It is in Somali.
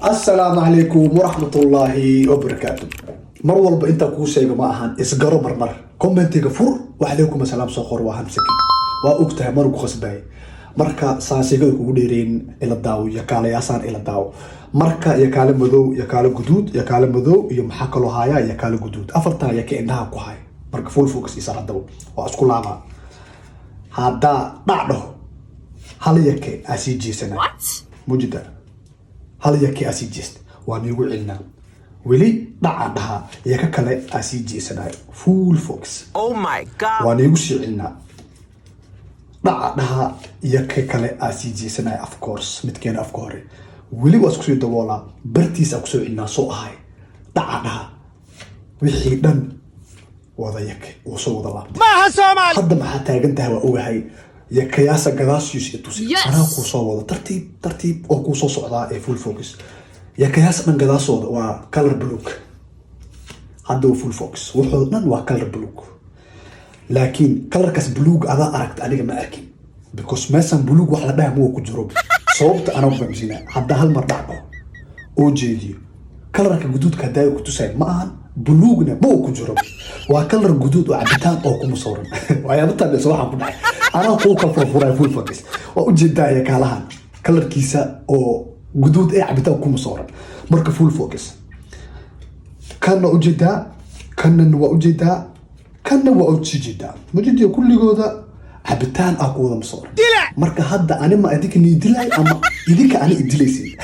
السلام عليكم ورحمة الله وبركاته. مر والبا انت كو شيغا ما ahan isgaro marmar commentiga fur waxalaykum asalaam soo qor waa hamsaki waa ogtahay mar ku qasbay marka saasiga kugu dheereen ila daaw ya kala yaasan ila daaw marka ya kala madow ya kala guduud ya kala madow iyo maxaa kala haya ya kala guduud afarta ya ka indhaha ku hay marka full focus isa hadaw waa isku laaba hada dhacdo hal yake asijiisana mujida hal yake asijiist waa miigu cilna weli dhacadaha ya ka kale asijiisana full focus. Oh my god waa niigu shicilna dhacadaha ya ka kale asijiisana of course midkeena afka hore weli waa isku soo daboola bartiisa ku soo cilna soo ahay dhacadaha wixii dhan wada yake oo soo wada laabtay maaha Soomaali hadda maxaa taagan tahay waa ogahay yakayaasa gadaashiis itusi anaa ku soo wada tartiib oo ku soo socdaa ee full focus yakayaasa dhan gadaasooda waa color blue hadda waa full focus wuxuu dhan waa color blue laakiin colorkaas blue ada aragta aniga ma arkin because meeshan blue wax la dhahay ku jiro sababta ana u fahamsina hadda hal mar dhacdo oo jeediyo colorka guduudka haday ku tusay ma ahan blue-na ma ku jiro waa color guduud oo cabitaan oo ku musawran waayabta soo waxaan ku dhacay ana ku ka furfuray full focus oo ujeedaya kaalahan colorkiisa oo guduud ee cabitaan ku musawran marka full focus kana ujeedaa kana waa ujeedaa kana waa ujeedaa mujidi kulligooda cabitaan ah ku wada musawran marka hadda ani ma idinka ni dilay ama idinka ani idilaysin